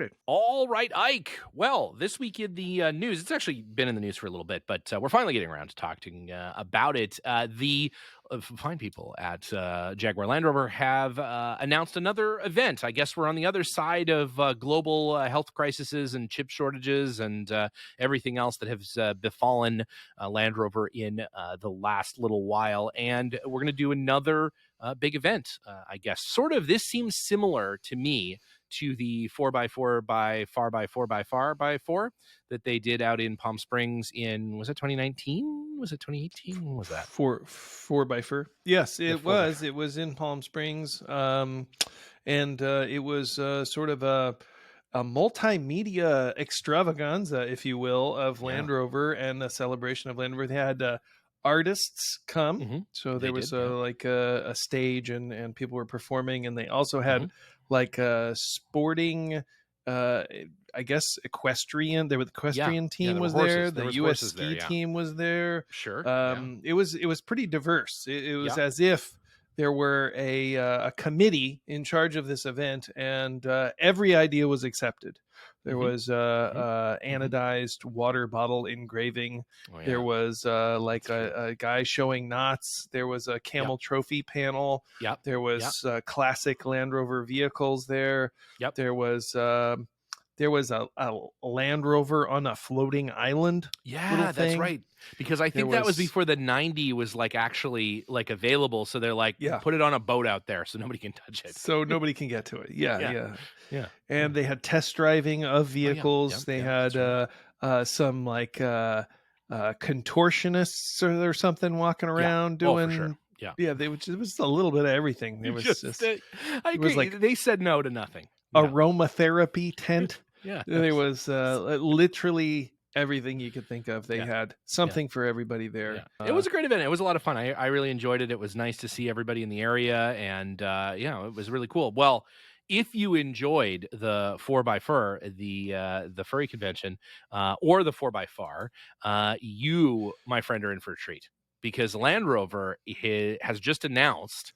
expected. All right, Ike. Well, this week in the news, it's actually been in the news for a little bit, but we're finally getting around to talking about it. The fine people at Jaguar Land Rover have announced another event. I guess we're on the other side of global health crises and chip shortages and everything else that has befallen Land Rover in the last little while. And we're going to do another big event, I guess. Sort of, this seems similar to me to the 4x4 by far by 4 by far by 4 that they did out in Palm Springs in, was it 2019? Was it 2018? When was that? Four by four. Yes, it four by was. It was in Palm Springs, and it was sort of a multimedia extravaganza, if you will, of Land Rover and a celebration of Land Rover. They had artists come, so there was like a stage and people were performing, and they also had like a sporting, I guess equestrian. The equestrian team was there. The U.S. ski team was there. Sure. It was pretty diverse. It was as if there were a committee in charge of this event, and every idea was accepted. There was anodized water bottle engraving. There was like a guy showing knots. There was a camel trophy panel. There was classic Land Rover vehicles there. There was a Land Rover on a floating island. Yeah, that's right. Because I think that was before the 90 was like actually like available. So they're like, put it on a boat out there so nobody can touch it. So nobody can get to it. Yeah. And they had test driving of vehicles. They had some like contortionists or something walking around doing. For sure. It was a little bit of everything. It was just I agree. Was like, they said no to nothing. Aromatherapy tent. There was absolutely. literally everything you could think of. They had something for everybody there. It was a great event. It was a lot of fun. I really enjoyed it. It was nice to see everybody in the area, and it was really cool. Well, if you enjoyed the 4x4, the furry convention, or the 4x4, you, my friend, are in for a treat, because Land Rover has just announced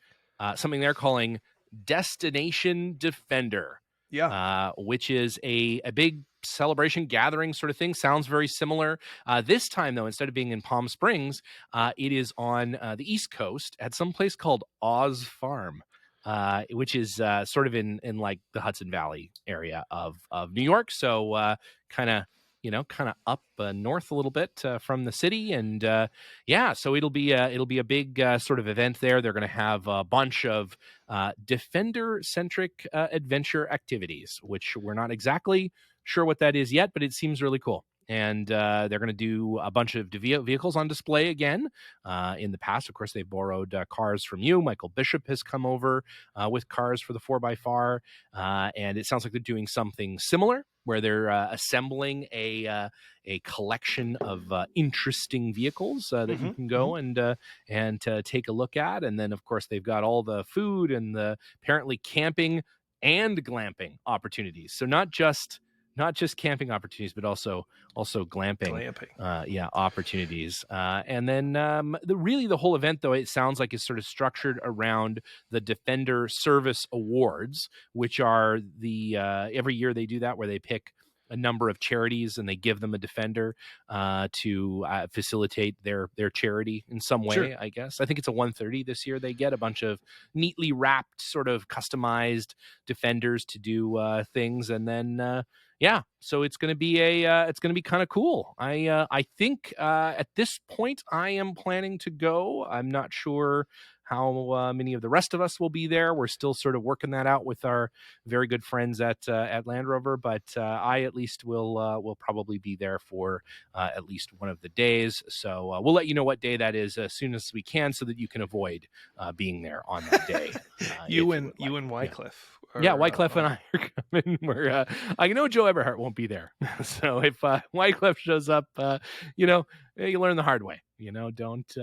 something they're calling Destination Defender. Which is a big celebration gathering sort of thing. Sounds very similar. This time, though, instead of being in Palm Springs, it is on the East Coast at some place called Oz Farm, which is sort of in like the Hudson Valley area of New York. So kind of up north a little bit from the city. And so it'll be a big sort of event there. They're going to have a bunch of Defender-centric adventure activities, which we're not exactly sure what that is yet, but it seems really cool. And they're going to do a bunch of vehicles on display again. In the past, of course, they've borrowed cars from you. Michael Bishop has come over with cars for the 4x4. And it sounds like they're doing something similar, where they're assembling a collection of interesting vehicles that you can go and take a look at. And then, of course, they've got all the food and the apparently camping and glamping opportunities. So not just camping opportunities, but also glamping. Opportunities. And then the whole event, though, it sounds like is sort of structured around the Defender Service Awards, which are the every year they do that, where they pick a number of charities and they give them a Defender to facilitate their charity in some way. I guess I think it's a 130 this year. They get a bunch of neatly wrapped, sort of customized Defenders to do things, and then so it's going to be kind of cool. I think at this point I am planning to go. I'm not sure how many of the rest of us will be there. We're still sort of working that out with our very good friends at Land Rover, but I at least will probably be there for at least one of the days. So we'll let you know what day that is as soon as we can, so that you can avoid being there on that day. You and Wycliffe. Wycliffe and I are coming. I know Joe Eberhardt won't be there. So if Wycliffe shows up, you learn the hard way. Don't.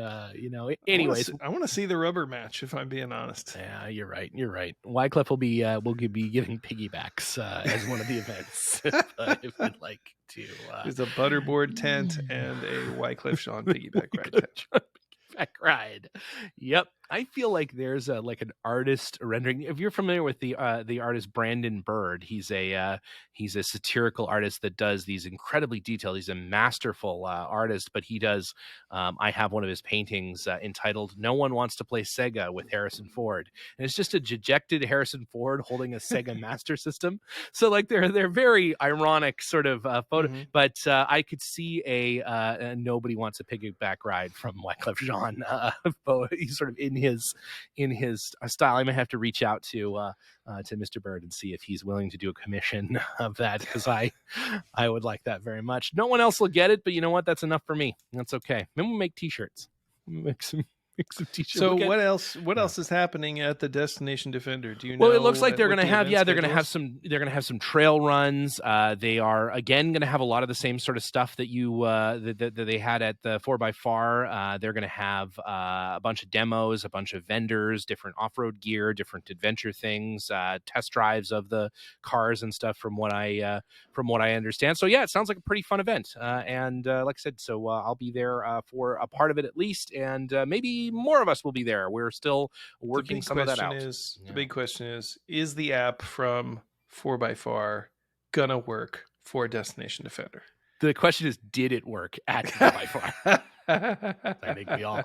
Anyways, I want to see the rubber match, if I'm being honest. Yeah, you're right. Wycliffe will be giving piggybacks as one of the events if I'd like to. There's a butterboard tent and a Wycliffe Sean piggyback ride. Ride. Yep. I feel like there's a like an artist rendering. If you're familiar with the artist Brandon Bird, he's a satirical artist that does these incredibly detailed. He's a masterful artist, but he does. I have one of his paintings entitled "No One Wants to Play Sega with Harrison Ford," and it's just a dejected Harrison Ford holding a Sega Master System. So like they're very ironic sort of photo, but I could see a nobody wants a piggyback ride from Wyclef Jean. He's sort of in his style. I may have to reach out to Mr. Bird and see if he's willing to do a commission of that, because I would like that very much. No one else will get it, but you know what? That's enough for me. That's okay. Then we'll make t-shirts. Make some t-shirts. So what else is happening at the Destination Defender? Do you know? Well, it looks like they're going to have they're going to have some trail runs. They are again going to have a lot of the same sort of stuff that you that they had at the 4x4. They're going to have a bunch of demos, a bunch of vendors, different off-road gear, different adventure things, test drives of the cars and stuff from what I understand. So yeah, it sounds like a pretty fun event. And like I said, so I'll be there for a part of it at least, and maybe more of us will be there. We're still working some of that out. The big question is the app from 4x4 gonna work for Destination Defender? The question is, did it work at 4x4? I think we all,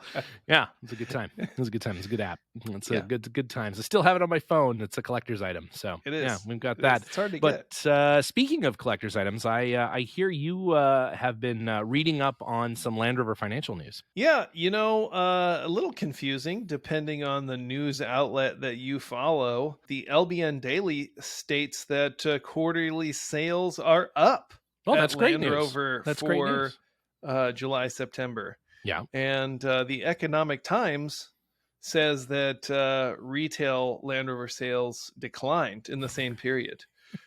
yeah, it was a good time. It was a good time. It's a good app. It's a good times. I still have it on my phone. It's a collector's item. So it is. Yeah, we've got that. It's hard to get. But speaking of collector's items, I hear you have been reading up on some Land Rover financial news. Yeah, a little confusing depending on the news outlet that you follow. The LBN Daily states that quarterly sales are up. Oh, that's great Land news. Rover That's for great news. July, September. Yeah. And the Economic Times says that retail Land Rover sales declined in the same period.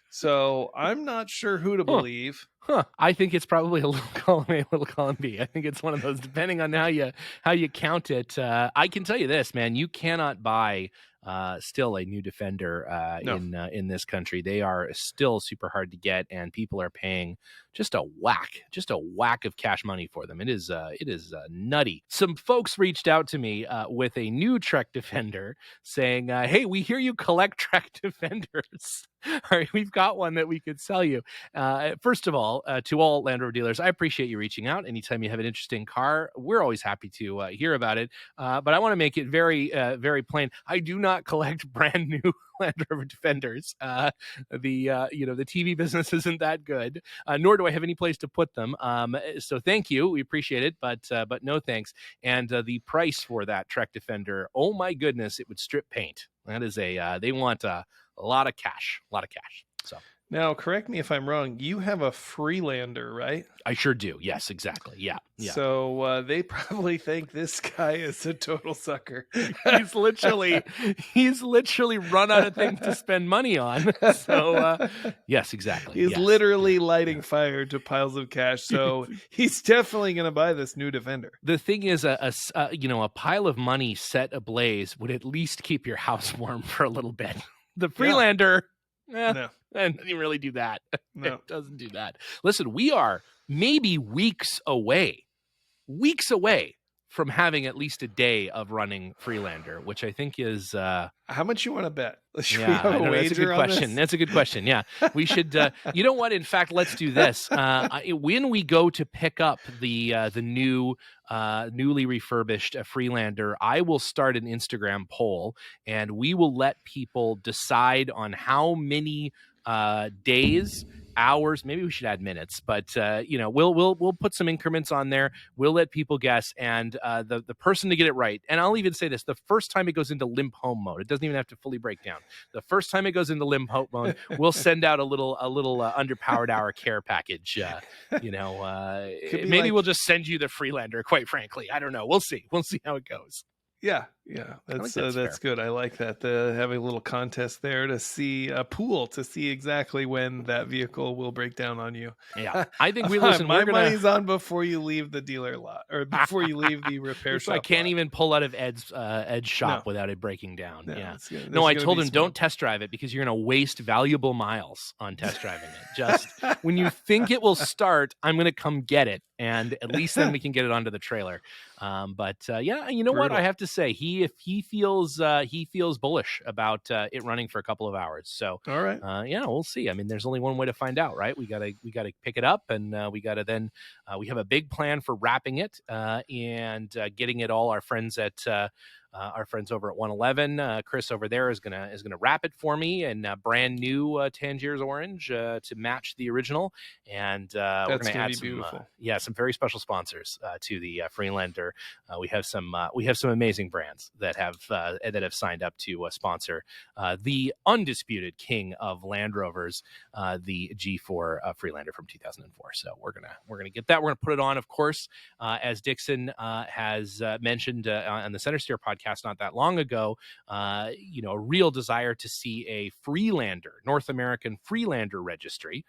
So I'm not sure who to believe. I think it's probably a little column A, a little column B. I think it's one of those, depending on how you count it. I can tell you this, man, you cannot buy still a new Defender in this country. They are still super hard to get, and people are paying just a whack of cash money for them. It is nutty. Some folks reached out to me with a new Trek Defender saying, hey, we hear you collect Trek Defenders. All right, we've got one that we could sell you. First of all, to all Land Rover dealers, I appreciate you reaching out. Anytime you have an interesting car, we're always happy to hear about it. But I want to make it very, very plain. I do not collect brand new Land Rover Defenders. The TV business isn't that good, nor do I have any place to put them. So thank you, we appreciate it, but no thanks. And the price for that Trek Defender, oh my goodness, it would strip paint. That is they want a lot of cash. So now, correct me if I'm wrong. You have a Freelander, right? I sure do. Yes, exactly. Yeah. So they probably think this guy is a total sucker. He's literally run out of things to spend money on. So yes, exactly. He's literally lighting fire to piles of cash. So he's definitely going to buy this new Defender. The thing is, a pile of money set ablaze would at least keep your house warm for a little bit. The Freelander. No. And it didn't really do that. No. It doesn't do that. Listen, we are maybe weeks away from having at least a day of running Freelander, which I think is how much you want to bet? That's a good question. That's a good question. Yeah, we should. You know what? In fact, let's do this. When we go to pick up the new newly refurbished Freelander, I will start an Instagram poll, and we will let people decide on how many days, hours, maybe we should add minutes, but we'll put some increments on there. We'll let people guess, and the person to get it right, and I'll even say this: the first time it goes into limp home mode, it doesn't even have to fully break down. The first time it goes into limp home mode, we'll send out a little underpowered hour care package. Maybe we'll just send you the Freelander. Quite frankly, I don't know. We'll see how it goes. Yeah, that's good. I like that. Having a little contest there to see a pool to see exactly when that vehicle will break down on you. Yeah, I think we listen. Money's on before you leave the dealer lot or before you leave the repair shop. I can't even pull out of Ed's shop without it breaking down. No, I told him don't test drive it because you're going to waste valuable miles on test driving it. Just when you think it will start, I'm going to come get it, and at least then we can get it onto the trailer. But you know what? I have to say, he see if he feels bullish about it running for a couple of hours. So All right. yeah, we'll see. I mean, there's only one way to find out, right? We gotta pick it up, and we gotta then we have a big plan for wrapping it and getting it all. Our friends over at 111, Chris over there is gonna wrap it for me in brand new Tangiers orange to match the original, and we're That's gonna gonna add be some beautiful. some very special sponsors to the Freelander. We have some amazing brands that have signed up to sponsor the undisputed king of Land Rovers, the G4 Freelander from 2004. So we're gonna get that. We're gonna put it on, of course, as Dixon has mentioned on the Center Steer podcast not that long ago. A real desire to see a Freelander, North American Freelander registry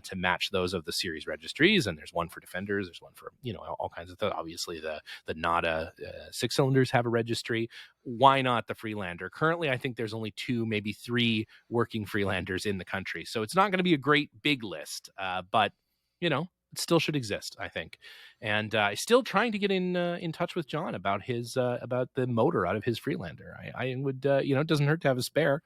to match those of the series registries. And there's one for Defenders. There's one for all kinds of things. Obviously, the NADA 6-cylinders have a registry. Why not the Freelander? Currently, I think there's only 2, maybe 3 working Freelanders in the country. So it's not going to be a great big list, but it still should exist, I think. And still trying to get in touch with John about his about the motor out of his Freelander. I would it doesn't hurt to have a spare.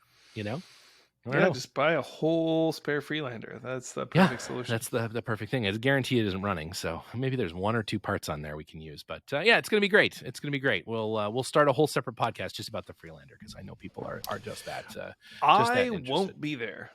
Just buy a whole spare Freelander. That's the perfect solution. That's the perfect thing. It's guaranteed it isn't running, so maybe there's 1 or 2 parts on there we can use. But it's gonna be great. It's gonna be great. We'll start a whole separate podcast just about the Freelander, because I know people are just that. I won't be there.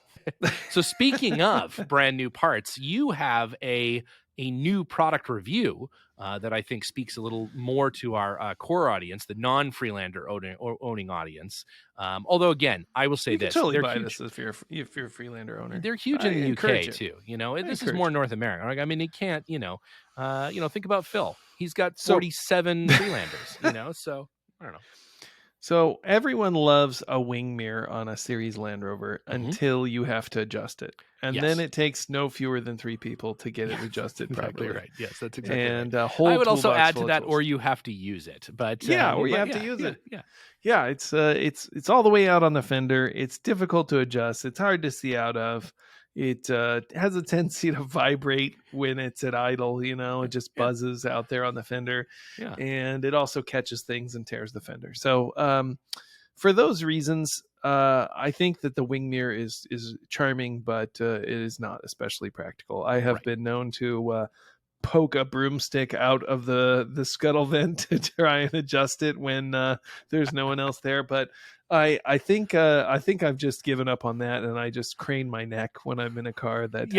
So speaking of brand new parts, you have a new product review that I think speaks a little more to our core audience, the non-Freelander owning audience. Although, again, I will say this: totally they're buy huge. this if you're a Freelander owner. They're huge in the UK too. This is more North America. I mean, you can't. Think about Phil. He's got 47 Freelanders. So I don't know. So everyone loves a wing mirror on a series Land Rover until you have to adjust it. And then it takes no fewer than 3 people to get it adjusted exactly properly. Right. Yes, that's exactly right. And I would also add to that, or you have to use it. But or you have to use it. Yeah, it's all the way out on the fender. It's difficult to adjust. It's hard to see out of. It has a tendency to vibrate when it's at idle, it just buzzes out there on the fender. Yeah. And it also catches things and tears the fender. So for those reasons, I think that the wing mirror is charming, but it is not especially practical. I have been known to poke a broomstick out of the scuttle vent to try and adjust it when there's no one else there. But I think I've just given up on that, and I just crane my neck when I'm in a car that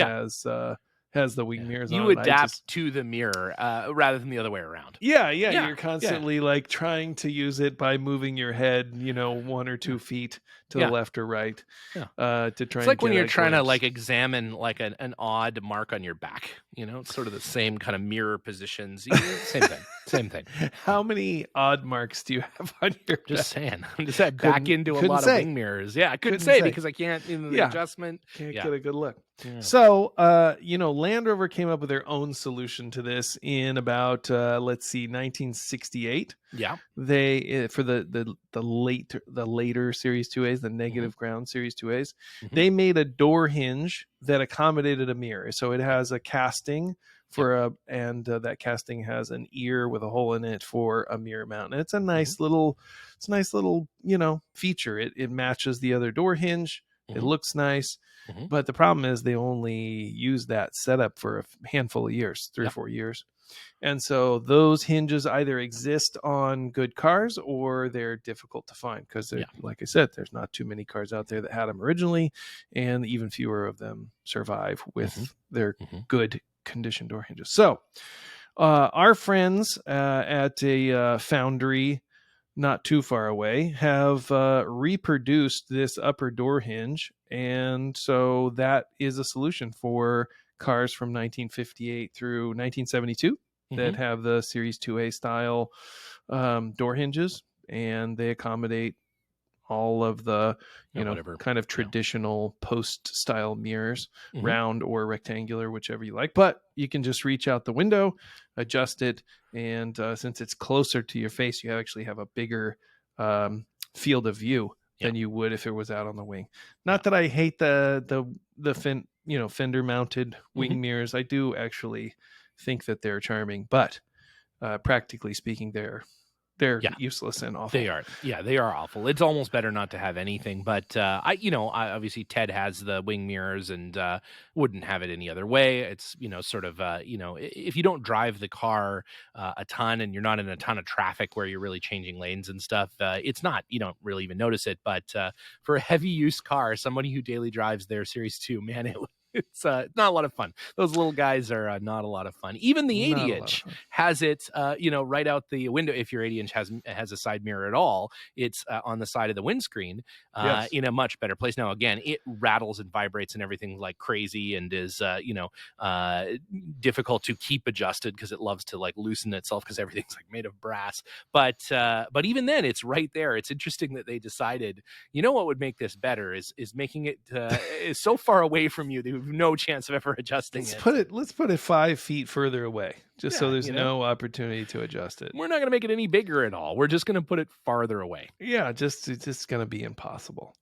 has the wing mirrors on. You adapt to the mirror rather than the other way around. Yeah. You're constantly like trying to use it by moving your head, 1 or 2 feet to the left or right. To try. It's like when you're trying to like examine like an odd mark on your back. It's sort of the same kind of mirror positions. Same thing. How many odd marks do you have on your back? Just saying. I'm just back into a lot of wing mirrors. Yeah, I couldn't say because I can't the adjustment. Can't get a good look. Yeah. So, Land Rover came up with their own solution to this in about 1968. Yeah. They for the later Series 2As, the negative ground Series 2As, they made a door hinge that accommodated a mirror. So it has a casting for that casting has an ear with a hole in it for a mirror mount. And it's a nice little feature. It matches the other door hinge. It looks nice. But the problem is they only use that setup for a handful of years, 3 or 4 years. And so those hinges either exist on good cars or they're difficult to find because, like I said, there's not too many cars out there that had them originally, and even fewer of them survive with their good condition door hinges. So our friends at a foundry not too far away have reproduced this upper door hinge, and so that is a solution for cars from 1958 through 1972 that have the Series 2A style door hinges, and they accommodate all of the kind of traditional post style mirrors, round or rectangular, whichever you like. But you can just reach out the window, adjust it, and since it's closer to your face, you actually have a bigger field of view than you would if it was out on the wing. Not that I hate the fender mounted wing mirrors. I do actually think that they're charming, but practically speaking, they're they're Yeah. useless and They awful. are. Yeah, they are awful. It's almost better not to have anything, but, obviously Ted has the wing mirrors and, wouldn't have it any other way. It's, sort of, if you don't drive the car, a ton and you're not in a ton of traffic where you're really changing lanes and stuff, it's not you don't really even notice it, but, for a heavy use car, somebody who daily drives their Series 2, man, it's, not a lot of fun. Those little guys are, not a lot of fun. Even the Not a lot of 80-inch fun. has it, right out the window. If your 80-inch has a side mirror at all, it's on the side of the windscreen, Yes. in a much better place. Now, again, it rattles and vibrates and everything like crazy, and is uh, difficult to keep adjusted because it loves to like loosen itself because everything's like made of brass. But even then, it's right there. It's interesting that they decided, what would make this better is making it is so far away from you that you have no chance of ever adjusting it. Let's put it 5 feet further away, just so Yeah, there's no opportunity to adjust it. we're not going to make it any bigger at all. We're just going to put it farther away. Yeah, it's just gonna be impossible.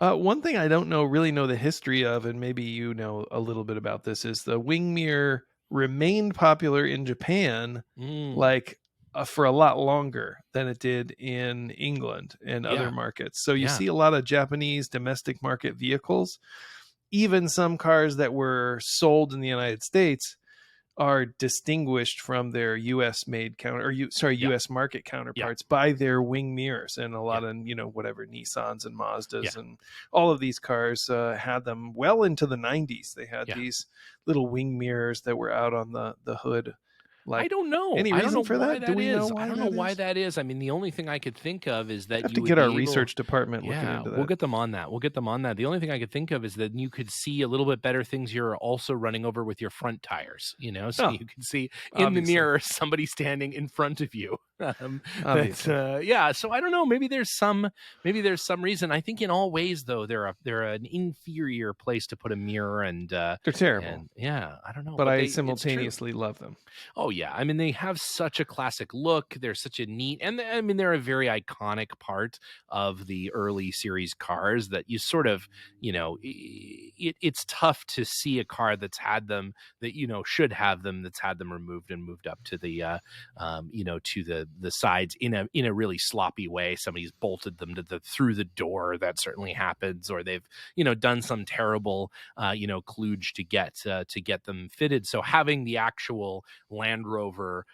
Yeah. One thing I don't really know the history of, and maybe you know a little bit about this, is the wing mirror remained popular in Japan, Mm, like for a lot longer than it did in England and other yeah. markets. So you Yeah. see a lot of Japanese domestic market vehicles, even some cars that were sold in the United States are distinguished from their US made Yeah. US market Yeah. counterparts by their wing mirrors. And a Yeah. lot of, whatever Nissans and Mazdas Yeah. and all of these cars had them well into the 90s. They had Yeah. these little wing mirrors that were out on the hood. I Like, don't know. any I don't know reason for why that? Do that we know is. I why don't know that why is? that is. I mean, the only thing I could think of is I that have you to would get our be able. research department looking Yeah, into we'll that. get them on that. We'll get them on that. The only thing I could think of is that you could see a little bit better things you're also running over with your front tires, so Oh, you can see in the obviously. mirror somebody standing in front of you. Obviously. Yeah, so I don't know, maybe there's some reason. I think in all ways though they're an inferior place to put a mirror, They're terrible, and yeah, I don't know, but but I it's true. simultaneously love them. Oh yeah, I mean they have such a classic look. They're such a neat, and I mean they're a very iconic part of the early series cars that you sort of, it's tough to see a car that's had them that should have them, that's had them removed and moved up to the to the sides in a really sloppy way. Somebody's bolted them through the door. That certainly happens, or they've done some terrible kludge to get them fitted. So having the actual Land Rover,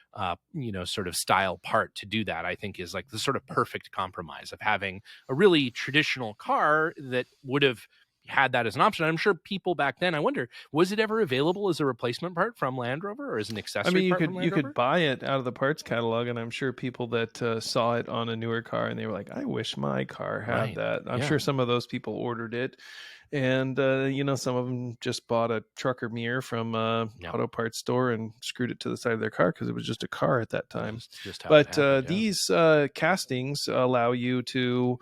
sort of style part to do that, I think is like the sort of perfect compromise of having a really traditional car that would have had that as an option. I'm sure people back then, I wonder, was it ever available as a replacement part from Land Rover or as an I accessory mean, part from you Land could Rover? buy it out of the parts catalog, and I'm sure people that saw it on a newer car and they were like, "I wish my car had Right. that." I'm Yeah. sure some of those people ordered it, and some of them just bought a trucker mirror from a Yeah. auto parts store and screwed it to the side of their car because it was just a car at that time. Just how it But happened. Yeah. these castings allow you to,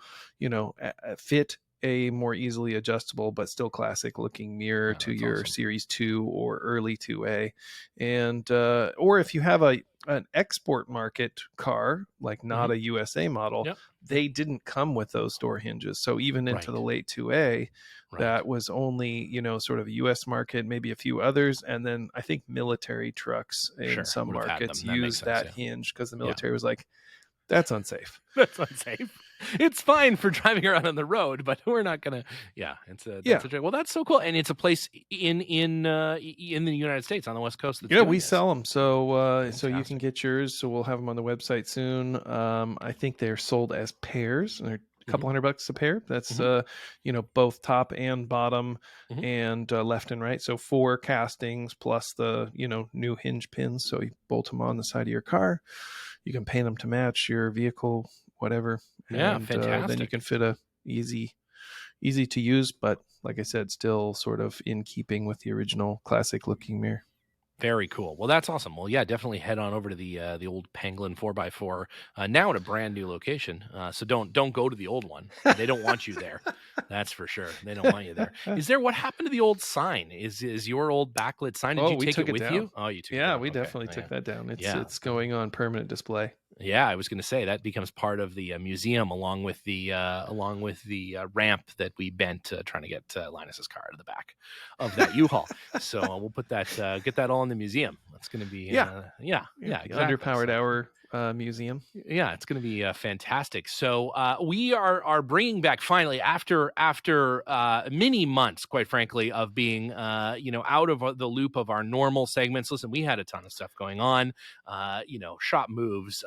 fit a more easily adjustable but still classic looking mirror Yeah, to that's your awesome. Series 2 or early 2A. And or if you have an export market car, like Hmm. not a USA model, Yep. they didn't come with those door hinges. So even into the Right. late 2A, Right. that was only, sort of a US market, maybe a few others. And then I think military trucks in Sure. some Would have had markets them. That makes used sense. that Yeah. hinge because the Yeah. military was like, that's unsafe. That's unsafe. It's fine for driving around on the road, but we're not gonna. Yeah, Yeah. well, that's so cool, and it's a place in the United States on the West Coast that's Yeah, doing we this. sell them, so you can Fantastic. get yours. So we'll have them on the website soon. I think they're sold as pairs, and they're a Hmm. couple $100 a pair. That's Hmm. both top and bottom, Hmm. and left and right. So 4 castings plus the new hinge pins. So you bolt them on the side of your car. You can paint them to match your vehicle, whatever, Yeah, and then you fantastic. can fit a easy to use, but like I said, still sort of in keeping with the original classic looking mirror. Very cool. Well, that's awesome. Well, yeah, definitely head on over to the old Penguin 4x4, now at a brand new location. So don't go to the old one. They don't want you there. That's for sure. They don't want you there. Is there what happened to the old sign? Is your old backlit sign? Did Oh, you we take took it it with down. you? Oh, you took it Yeah, down. we Okay. definitely Oh, took yeah. that down. Yeah. It's going on permanent display. Yeah, I was going to say that becomes part of the museum along with the ramp that we bent trying to get Linus's car out of the back of that U-Haul. So we'll put that get that all in the museum. That's going to be Yeah, yeah, yeah. The exactly. underpowered So hour museum. Yeah, it's going to be fantastic. So we are bringing back finally after many months, quite frankly, of being out of the loop of our normal segments. Listen, we had a ton of stuff going on, shop moves,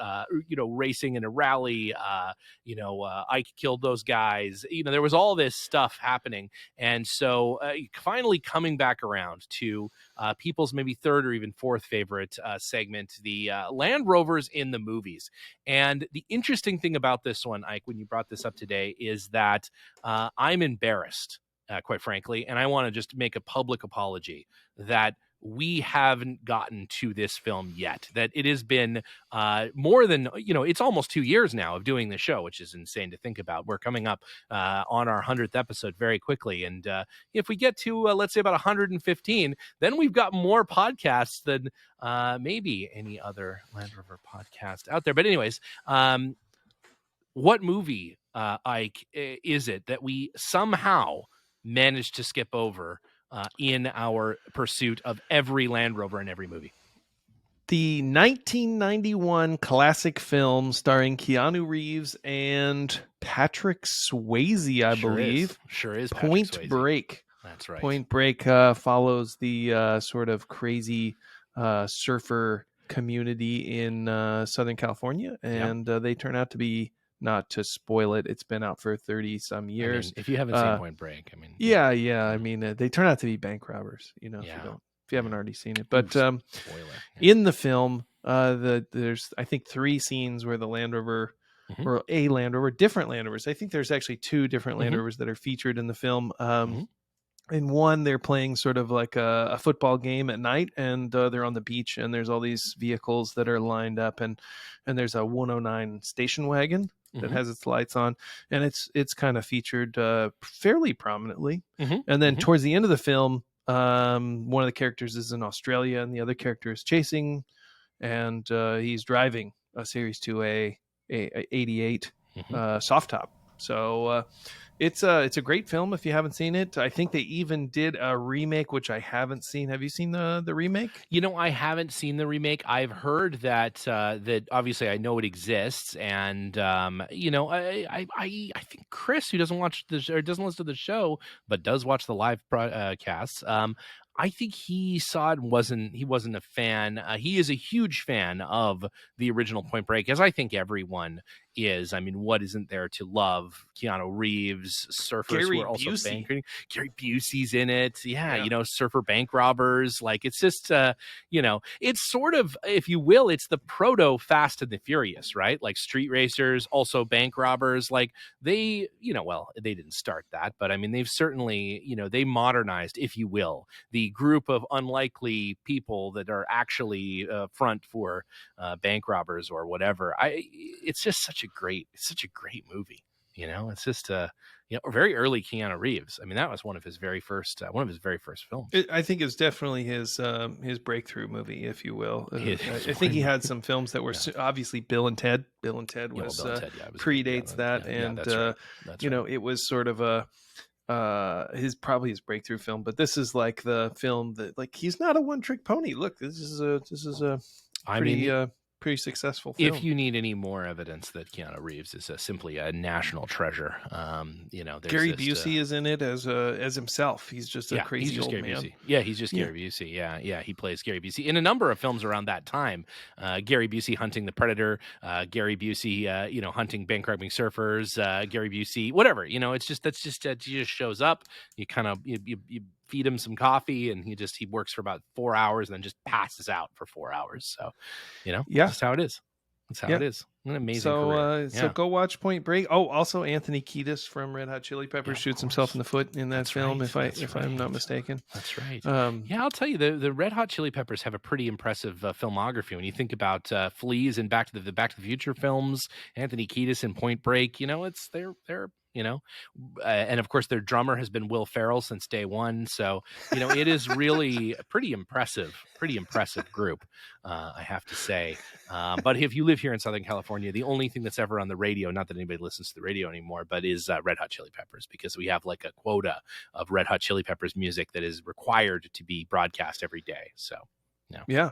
racing in a rally. Ike killed those guys. There was all this stuff happening, and so finally coming back around to people's maybe third or even fourth favorite segment, the Land Rovers in the movies. And the interesting thing about this one, Ike, when you brought this up today, is that I'm embarrassed, quite frankly, and I want to just make a public apology that we haven't gotten to this film yet. That it has been more than, it's almost 2 years now of doing the show, which is insane to think about. We're coming up on our 100th episode very quickly. And if we get to, let's say, about 115, then we've got more podcasts than maybe any other Land Rover podcast out there. But anyways, what movie, Ike, is it that we somehow managed to skip over in our pursuit of every Land Rover in every movie? The 1991 classic film starring Keanu Reeves and Patrick Swayze, I believe. Sure is. Point Break. That's right. Point Break follows the sort of crazy surfer community in Southern California, and they turn out to be, not to spoil it, it's been out for 30 some years. I mean, if you haven't seen Point Break, I mean, yeah. I mean, they turn out to be bank robbers, if you haven't already seen it. But in the film, there's, I think, 3 scenes where the Land Rover or a Land Rover, different Land Rovers. I think there's actually 2 different Land Rovers that are featured in the film. In one, they're playing sort of like a football game at night, and they're on the beach, and there's all these vehicles that are lined up, and there's a 109 station wagon that has its lights on, and it's kind of featured fairly prominently. And then towards the end of the film, one of the characters is in Australia, and the other character is chasing, and he's driving a Series 2A 88 soft top. So it's a great film if you haven't seen it. I think they even did a remake, which I haven't seen. Have you seen the remake? I haven't seen the remake. I've heard that that obviously I know it exists, and I think Chris, who doesn't watch or doesn't listen to the show but does watch the live casts, I think he saw it and he wasn't a fan. He is a huge fan of the original Point Break, as I think everyone is. I mean, what isn't there to love? Keanu Reeves, surfers Gary who are also Busey. Gary Busey's in it. Yeah, surfer bank robbers. Like, it's just, it's sort of, if you will, it's the proto Fast and the Furious, right? Like street racers, also bank robbers. Like they, they didn't start that, but I mean, they've certainly, they modernized, if you will, the group of unlikely people that are actually front for bank robbers or whatever. It's just such a great movie. It's just very early Keanu Reeves. I mean, that was one of his very first films. I think it's definitely his breakthrough movie, if you will. I think he had some films that were obviously Bill and Ted. Bill and Ted was predates that, and that's right. it was sort of his breakthrough film. But this is like the film that, like, he's not a one-trick pony. Look, this is a pretty successful film. If you need any more evidence that Keanu Reeves is simply a national treasure, Gary Busey is in it as himself. He's just a crazy old man. Busey. Yeah, he's just Gary Busey. Yeah, he plays Gary Busey in a number of films around that time. Gary Busey hunting the Predator, Gary Busey, hunting bank robbing surfers, Gary Busey, whatever. He just shows up. You kind of you feed him some coffee, and he works for about 4 hours and then just passes out for 4 hours. So, that's how it is. That's how it is. An amazing career. So go watch Point Break. Oh, also Anthony Kiedis from Red Hot Chili Peppers shoots himself in the foot in that film, if I'm not mistaken. That's right. I'll tell you, the Red Hot Chili Peppers have a pretty impressive filmography. When you think about Fleas and Back to the Future films, Anthony Kiedis in Point Break, they're and of course their drummer has been Will Ferrell since day one. So, it is really a pretty impressive group, I have to say. But if you live here in Southern California, the only thing that's ever on the radio, not that anybody listens to the radio anymore, but is Red Hot Chili Peppers, because we have like a quota of Red Hot Chili Peppers music that is required to be broadcast every day. So, yeah.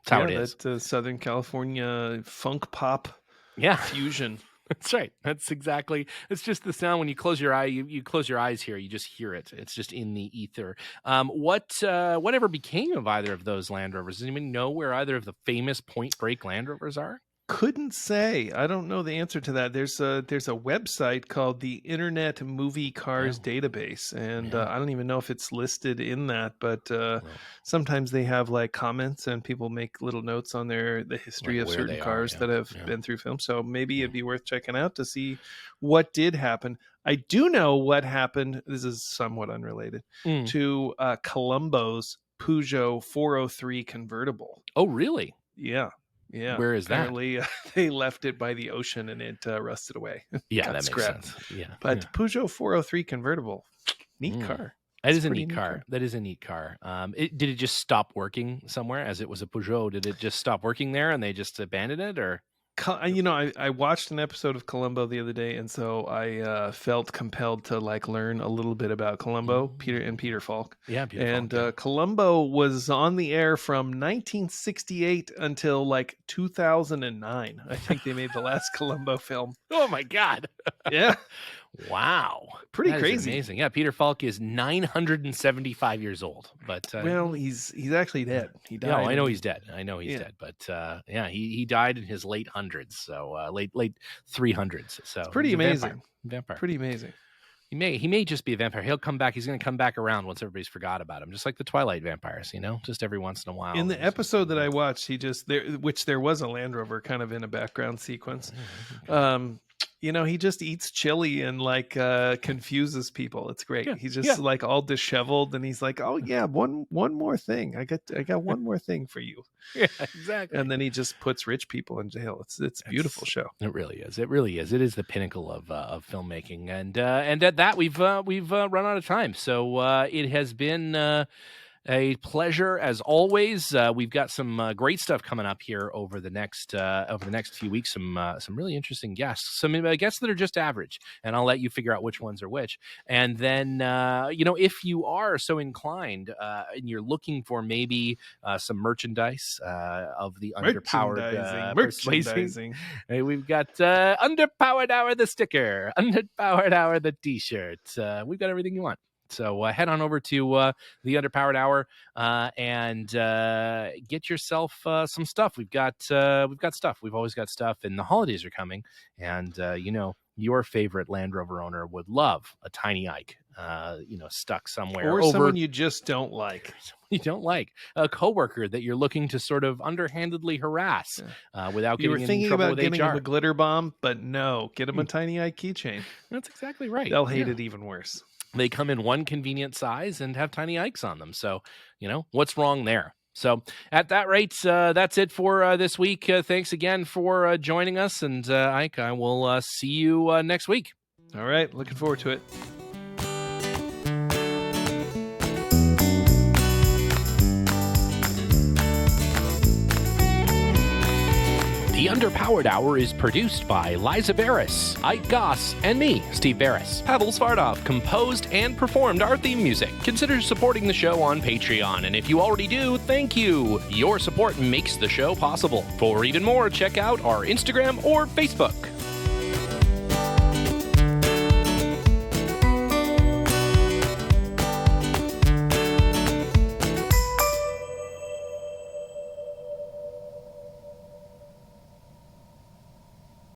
That's how it is. That Southern California funk pop Yeah. fusion. That's right. That's exactly. It's just the sound when you close your eye. You close your eyes here. You just hear it. It's just in the ether. Whatever became of either of those Land Rovers? Does anyone know where either of the famous Point Break Land Rovers are? Couldn't say. I don't know the answer to that. There's a website called the Internet Movie Cars Database, and I don't even know if it's listed in that. But sometimes they have like comments, and people make little notes on the history of certain cars that have been through film. So maybe it'd be worth checking out to see what did happen. I do know what happened. This is somewhat unrelated to Columbo's Peugeot 403 convertible. Oh, really? Yeah. Yeah. Where is apparently, they left it by the ocean and it rusted away. Yeah, that makes sense. Yeah. But Peugeot 403 convertible, neat car. That is a neat car. That is a neat car. Did it just stop working somewhere as it was a Peugeot? Did it just stop working there and they just abandoned it, or? I watched an episode of Columbo the other day, and so I felt compelled to learn a little bit about Columbo, Peter Falk. Yeah, Peter Falk. Columbo was on the air from 1968 until 2009. I think they made the last Columbo film. Oh my God! Yeah. Wow. Pretty that crazy. Amazing. Yeah, Peter Falk is 975 years old. But he's actually dead. He died. No, I know he's dead. Dead. But he died in his late hundreds. So late 300s. So it's pretty amazing. Vampire. Pretty amazing. He may just be a vampire. He'll come back. He's going to come back around once everybody's forgot about him, just like the Twilight vampires, just every once in a while. In the episode that I watched, there was a Land Rover kind of in a background sequence. He just eats chili and confuses people. It's great. He's just all disheveled, and he's like, "Oh yeah, one more thing. I got one more thing for you." Yeah, exactly. And then he just puts rich people in jail. It's a beautiful show. It really is. It really is. It is the pinnacle of filmmaking. And at that we've run out of time. So it has been a pleasure as always. We've got some great stuff coming up here over the next few weeks. Some really interesting guests. Some guests that are just average, and I'll let you figure out which ones are which. And then if you are so inclined and you're looking for maybe some merchandise of the Underpowered merchandising. Hey, we've got Underpowered Hour the sticker, Underpowered Hour the T-shirt. We've got everything you want. So head on over to the Underpowered Hour and get yourself some stuff. We've got stuff. We've always got stuff, and the holidays are coming. And your favorite Land Rover owner would love a tiny Ike, stuck somewhere, or someone you just don't like. You don't like a coworker that you're looking to sort of underhandedly harass without getting in trouble with HR. You were thinking about getting him a glitter bomb, but no, get him a tiny Ike keychain. That's exactly right. They'll hate it even worse. They come in one convenient size and have tiny Ikes on them. So, what's wrong there? So at that rate, that's it for this week. Thanks again for joining us. And Ike, I will see you next week. All right. Looking forward to it. The Underpowered Hour is produced by Liza Barris, Ike Goss, and me, Steve Barris. Pavel Svardov composed and performed our theme music. Consider supporting the show on Patreon, and if you already do, thank you. Your support makes the show possible. For even more, check out our Instagram or Facebook.